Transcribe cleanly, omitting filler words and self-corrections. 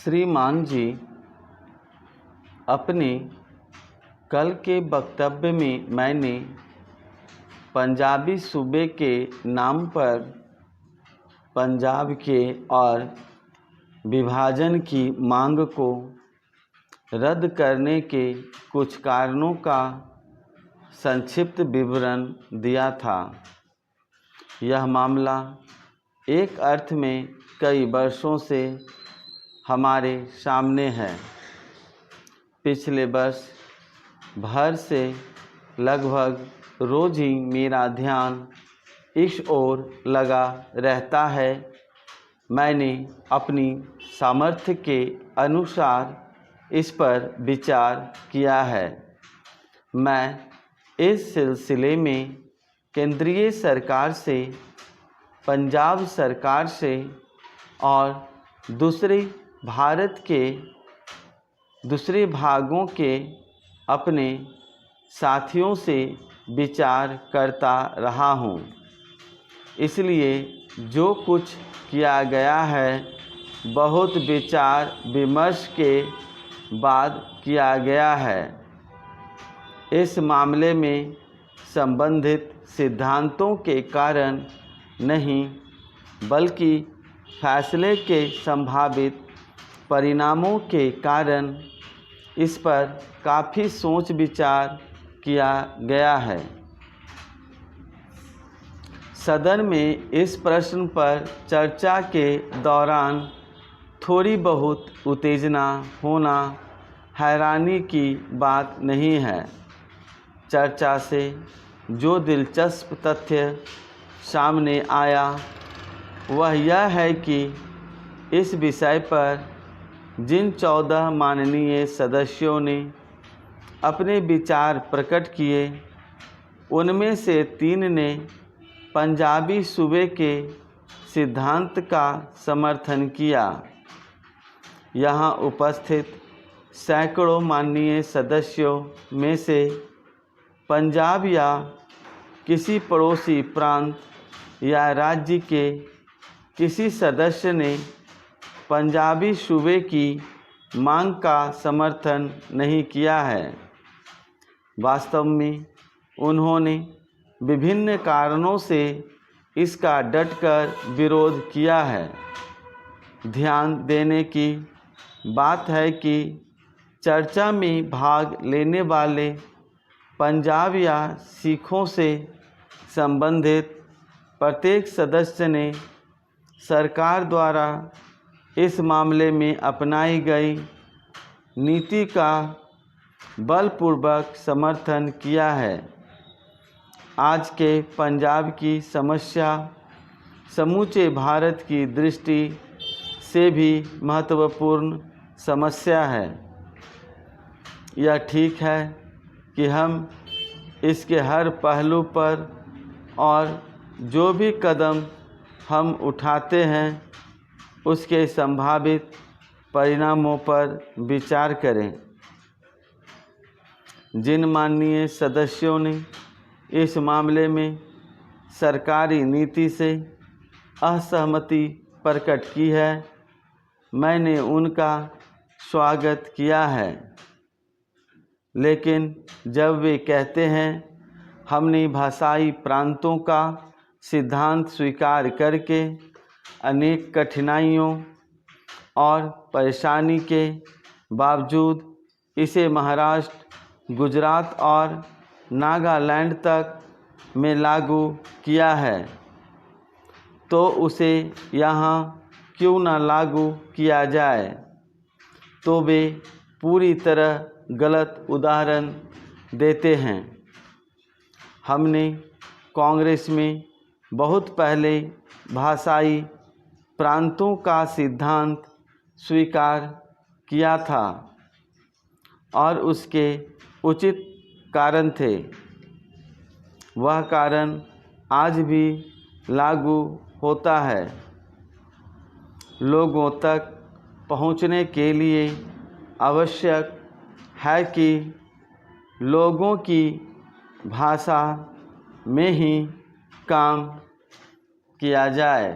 श्रीमान जी, अपने कल के वक्तव्य में मैंने पंजाबी सूबे के नाम पर पंजाब के और विभाजन की मांग को रद्द करने के कुछ कारणों का संक्षिप्त विवरण दिया था। यह मामला एक अर्थ में कई वर्षों से हमारे सामने है। पिछले वर्ष भर से लगभग रोज ही मेरा ध्यान इस ओर लगा रहता है। मैंने अपनी सामर्थ्य के अनुसार इस पर विचार किया है। मैं इस सिलसिले में केंद्रीय सरकार से, पंजाब सरकार से और भारत के दूसरे भागों के अपने साथियों से विचार करता रहा हूँ। इसलिए जो कुछ किया गया है बहुत विचार विमर्श के बाद किया गया है। इस मामले में संबंधित सिद्धांतों के कारण नहीं, बल्कि फैसले के संभावित परिणामों के कारण इस पर काफ़ी सोच विचार किया गया है। सदन में इस प्रश्न पर चर्चा के दौरान थोड़ी बहुत उत्तेजना होना हैरानी की बात नहीं है। चर्चा से जो दिलचस्प तथ्य सामने आया वह यह है कि इस विषय पर जिन 14 माननीय सदस्यों ने अपने विचार प्रकट किए, उनमें से 3 ने पंजाबी सूबे के सिद्धांत का समर्थन किया। यहाँ उपस्थित सैकड़ों माननीय सदस्यों में से पंजाब या किसी पड़ोसी प्रांत या राज्य के किसी सदस्य ने पंजाबी सूबे की मांग का समर्थन नहीं किया है। वास्तव में उन्होंने विभिन्न कारणों से इसका डटकर विरोध किया है। ध्यान देने की बात है कि चर्चा में भाग लेने वाले पंजाब या सिखों से संबंधित प्रत्येक सदस्य ने सरकार द्वारा इस मामले में अपनाई गई नीति का बलपूर्वक समर्थन किया है। आज के पंजाब की समस्या समूचे भारत की दृष्टि से भी महत्वपूर्ण समस्या है। यह ठीक है कि हम इसके हर पहलू पर और जो भी कदम हम उठाते हैं उसके संभावित परिणामों पर विचार करें। जिन माननीय सदस्यों ने इस मामले में सरकारी नीति से असहमति प्रकट की है, मैंने उनका स्वागत किया है। लेकिन जब वे कहते हैं हमने भाषाई प्रांतों का सिद्धांत स्वीकार करके अनेक कठिनाइयों और परेशानी के बावजूद इसे महाराष्ट्र, गुजरात और नागालैंड तक में लागू किया है, तो उसे यहाँ क्यों न लागू किया जाए, तो वे पूरी तरह गलत उदाहरण देते हैं। हमने कांग्रेस में बहुत पहले भाषाई प्रांतों का सिद्धांत स्वीकार किया था और उसके उचित कारण थे। वह कारण आज भी लागू होता है। लोगों तक पहुंचने के लिए आवश्यक है कि लोगों की भाषा में ही काम किया जाए।